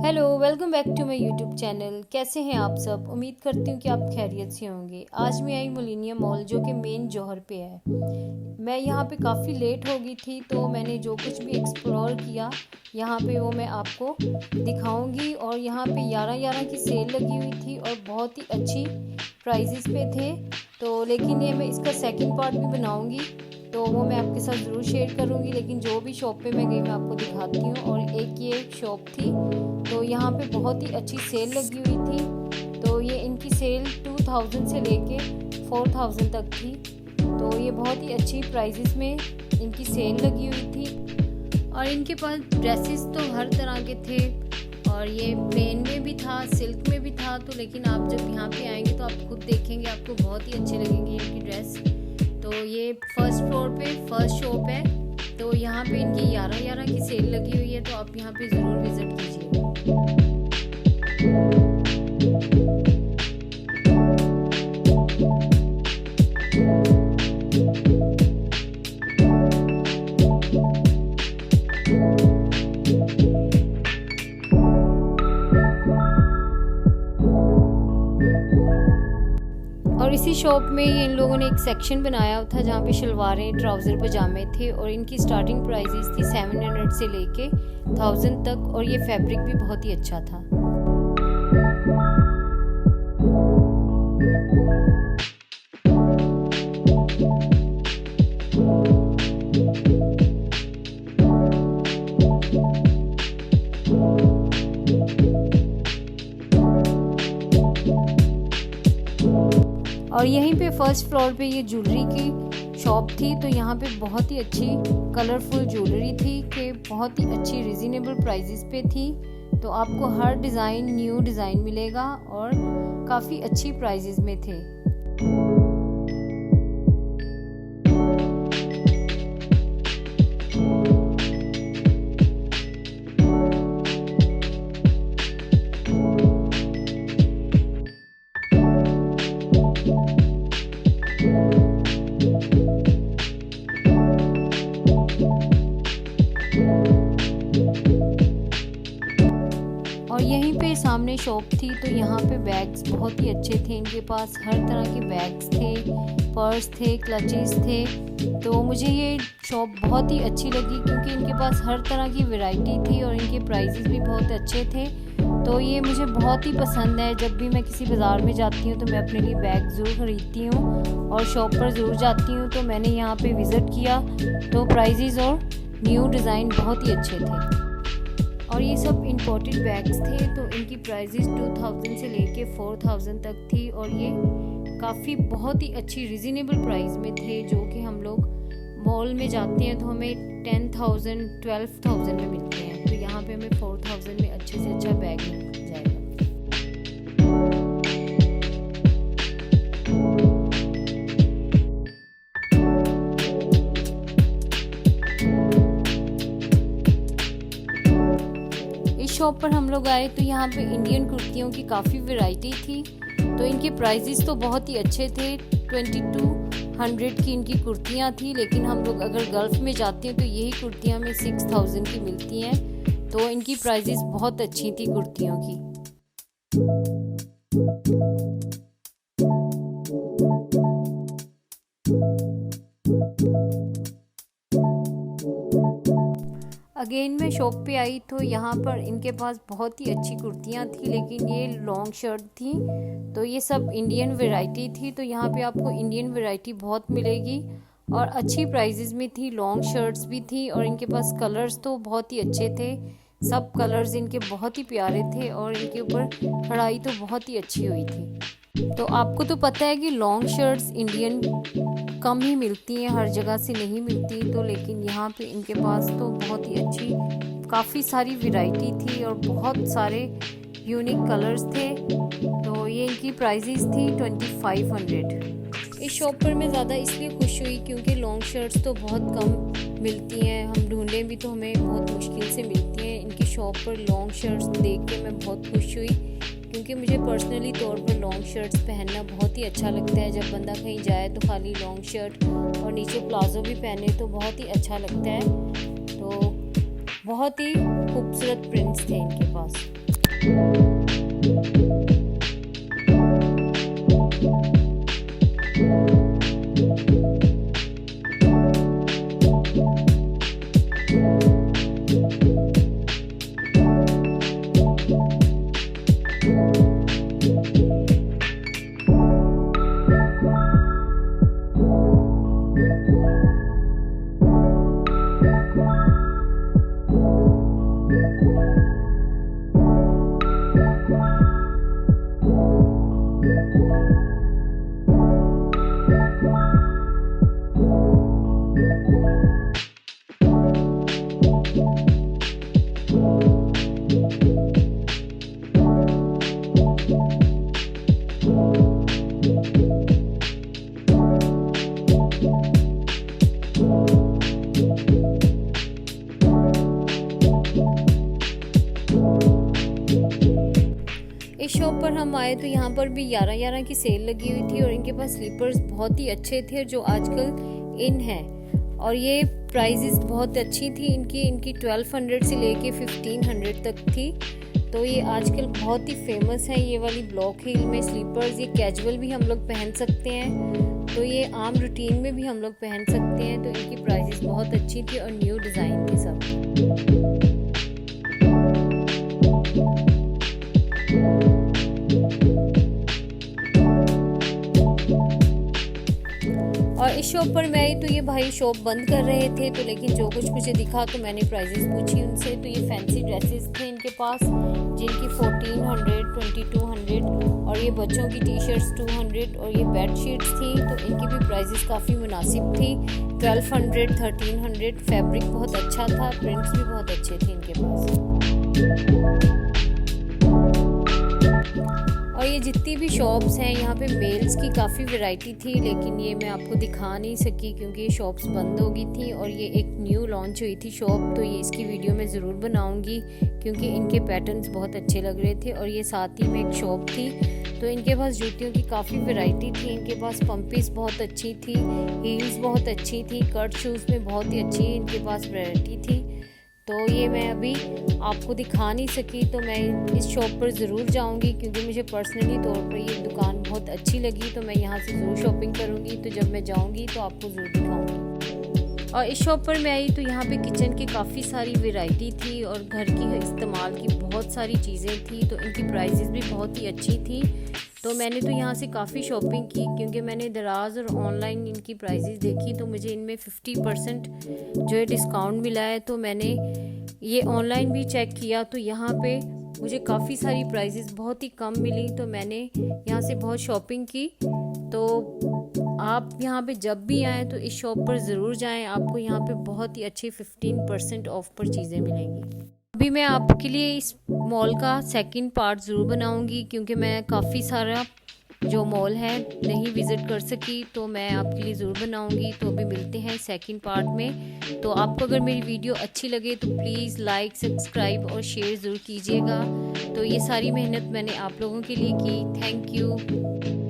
Hello, welcome back to my YouTube channel. कैसे हैं आप सब? उम्मीद करती हूँ कि आप खैरियत से होंगे। आज मैं आई मिलेनियम मॉल जो कि मेन जौहर पे है। मैं यहाँ पे काफ़ी लेट हो गई थी, तो मैंने जो कुछ भी एक्सप्लोर किया यहाँ पे वो मैं आपको दिखाऊंगी। और यहाँ पे 11-11 की सेल लगी हुई थी और बहुत ही अच्छी प्राइजेस पे थे। तो लेकिन ये मैं इसका सेकंड पार्ट भी बनाऊंगी, तो वो मैं आपके साथ ज़रूर शेयर करूंगी। लेकिन जो भी शॉप पे मैं गई मैं आपको दिखाती हूँ। और एक ये शॉप थी, तो यहाँ पे बहुत ही अच्छी सेल लगी हुई थी। तो ये इनकी सेल 2000 से लेके 4000 तक थी। तो ये बहुत ही अच्छी प्राइजेस में इनकी सेल लगी हुई थी। और इनके पास ड्रेसेस तो हर तरह के थे, और ये प्लेन में भी था, सिल्क में भी था। तो लेकिन आप जब यहाँ पे आएंगे तो आप खुद देखेंगे, आपको बहुत ही अच्छी लगेंगी इनकी ड्रेस। तो ये फर्स्ट फ्लोर पे फर्स्ट शॉप है। तो यहाँ पे इनकी 11-11 की सेल लगी हुई है, तो आप यहाँ पे ज़रूर विज़िट कीजिए। और इसी शॉप में इन लोगों ने एक सेक्शन बनाया था जहाँ पे शलवारें, ट्राउज़र, पजामे थे। और इनकी स्टार्टिंग प्राइजेस थी 700 से लेके 1000 तक। और ये फैब्रिक भी बहुत ही अच्छा था। और यहीं पे फर्स्ट फ्लोर पे ये ज्वेलरी की शॉप थी। तो यहाँ पे बहुत ही अच्छी कलरफुल ज्वेलरी थी कि बहुत ही अच्छी रिजनेबल प्राइजेस पे थी। तो आपको हर डिज़ाइन न्यू डिज़ाइन मिलेगा और काफ़ी अच्छी प्राइजेस में थे। और यहीं पे सामने शॉप थी, तो यहाँ पे बैग्स बहुत ही अच्छे थे। इनके पास हर तरह के बैग्स थे, पर्स थे, क्लचेस थे। तो मुझे ये शॉप बहुत ही अच्छी लगी क्योंकि इनके पास हर तरह की वैरायटी थी और इनके प्राइसेस भी बहुत अच्छे थे। तो ये मुझे बहुत ही पसंद है। जब भी मैं किसी बाज़ार में जाती हूँ तो मैं अपने लिए बैग ज़रूर ख़रीदती हूँ और शॉप पर ज़रूर जाती हूँ। तो मैंने यहाँ पे विज़िट किया, तो प्राइसेस और न्यू डिज़ाइन बहुत ही अच्छे थे। और ये सब इम्पोर्टेड बैग्स थे, तो इनकी प्राइसेस 2000 से लेके 4000 तक थी। और ये काफ़ी बहुत ही अच्छी रिजनेबल प्राइस में थे, जो कि हम लोग मॉल में जाते हैं तो हमें 10,000 12,000 में मिलते हैं। तो यहाँ पे हमें 4000 में अच्छे से अच्छा बैग मिल जाएगा। शॉप पर हम लोग आए तो यहाँ पे इंडियन कुर्तियों की काफ़ी वैरायटी थी। तो इनके प्राइसेस तो बहुत ही अच्छे थे। 2200 की इनकी कुर्तियाँ थी, लेकिन हम लोग अगर गल्फ़ में जाते हैं तो यही कुर्तियाँ हमें 6000 की मिलती हैं। तो इनकी प्राइसेस बहुत अच्छी थी कुर्तियों की। अगेन मैं शॉप पे आई तो यहाँ पर इनके पास बहुत ही अच्छी कुर्तियाँ थी, लेकिन ये लॉन्ग शर्ट थी। तो ये सब इंडियन वैरायटी थी। तो यहाँ पे आपको इंडियन वैरायटी बहुत मिलेगी और अच्छी प्राइजेस में थी। लॉन्ग शर्ट्स भी थी और इनके पास कलर्स तो बहुत ही अच्छे थे। सब कलर्स इनके बहुत ही प्यारे थे और इनके ऊपर कढ़ाई तो बहुत ही अच्छी हुई थी। तो आपको तो पता है कि लॉन्ग शर्ट्स इंडियन कम ही मिलती हैं, हर जगह से नहीं मिलती। तो लेकिन यहाँ पे इनके पास तो बहुत ही अच्छी काफ़ी सारी वैरायटी थी और बहुत सारे यूनिक कलर्स थे। तो ये इनकी प्राइसेस थी 2500। इस शॉप पर मैं ज़्यादा इसलिए खुश हुई क्योंकि लॉन्ग शर्ट्स तो बहुत कम मिलती हैं, हम ढूंढें भी तो हमें बहुत मुश्किल से मिलती हैं। इनकी शॉप पर लॉन्ग शर्ट्स देख के मैं बहुत खुश हुई क्योंकि मुझे पर्सनली तौर पर लॉन्ग शर्ट्स पहनना बहुत ही अच्छा लगता है। जब बंदा कहीं जाए तो खाली लॉन्ग शर्ट और नीचे प्लाजो भी पहने तो बहुत ही अच्छा लगता है। तो बहुत ही खूबसूरत प्रिंट्स थे इनके पास। इस शॉप पर हम आए तो यहाँ पर भी 11-11 की सेल लगी हुई थी और इनके पास स्लीपर्स बहुत ही अच्छे थे जो आजकल इन हैं, और ये प्राइजेस बहुत अच्छी थी इनकी 1200 से लेके 1500 तक थी। तो ये आजकल बहुत ही फेमस है ये वाली ब्लॉक हील में स्लीपर्स। ये कैजुअल भी हम लोग पहन सकते हैं, तो ये आम रूटीन में भी हम लोग पहन सकते हैं। तो इनकी प्राइजेस बहुत अच्छी थी और न्यू डिज़ाइन थी सब। और इस शॉप पर मैं आई तो ये भाई शॉप बंद कर रहे थे, तो लेकिन जो कुछ मुझे दिखा तो मैंने प्राइजेस पूछी उनसे। तो ये फैंसी ड्रेसेस थे इनके पास जिनकी 1400, 2200, और ये बच्चों की टी शर्ट्स 200, और ये बेड शीट्स थी तो इनकी भी प्राइजेस काफ़ी मुनासिब थी, 1200, 1300। फैब्रिक बहुत अच्छा था, प्रिंट्स भी बहुत अच्छे थे इनके पास। और ये जितनी भी शॉप्स हैं यहाँ पे मेल्स की काफ़ी वैरायटी थी, लेकिन ये मैं आपको दिखा नहीं सकी क्योंकि ये शॉप्स बंद हो गई थी। और ये एक न्यू लॉन्च हुई थी शॉप, तो ये इसकी वीडियो मैं ज़रूर बनाऊंगी क्योंकि इनके पैटर्न्स बहुत अच्छे लग रहे थे। और ये साथ ही में एक शॉप थी, तो इनके पास जूतियों की काफ़ी वैरायटी थी। इनके पास पम्पीज बहुत अच्छी थी, हील्स बहुत अच्छी थी, कट शूज़ में बहुत ही अच्छी इनके पास वैरायटी थी। तो ये मैं अभी आपको दिखा नहीं सकी, तो मैं इस शॉप पर ज़रूर जाऊंगी क्योंकि मुझे पर्सनली तौर पर ये दुकान बहुत अच्छी लगी। तो मैं यहाँ से ज़रूर शॉपिंग करूँगी, तो जब मैं जाऊँगी तो आपको ज़रूर दिखाऊँगी। और इस शॉप पर मैं आई तो यहाँ पे किचन की काफ़ी सारी वैरायटी थी और घर की इस्तेमाल की बहुत सारी चीज़ें थी, तो इनकी प्राइसेस भी बहुत ही अच्छी थी। तो मैंने तो यहाँ से काफ़ी शॉपिंग की क्योंकि मैंने दराज और ऑनलाइन इनकी प्राइसेस देखी, तो मुझे इनमें 50% जो है डिस्काउंट मिला है। तो मैंने ये ऑनलाइन भी चेक किया तो यहाँ पे मुझे काफ़ी सारी प्राइसेस बहुत ही कम मिली, तो मैंने यहाँ से बहुत शॉपिंग की। तो आप यहाँ पे जब भी आएँ तो इस शॉप पर ज़रूर जाएं, आपको यहाँ पे बहुत ही अच्छी 15% ऑफ पर चीज़ें मिलेंगी। अभी मैं आपके लिए इस मॉल का सेकंड पार्ट ज़रूर बनाऊंगी क्योंकि मैं काफ़ी सारा जो मॉल है नहीं विज़िट कर सकी, तो मैं आपके लिए ज़रूर बनाऊंगी। तो अभी मिलते हैं सेकंड पार्ट में। तो आपको अगर मेरी वीडियो अच्छी लगे तो प्लीज़ लाइक, सब्सक्राइब और शेयर ज़रूर कीजिएगा। तो ये सारी मेहनत मैंने आप लोगों के लिए की। Thank you.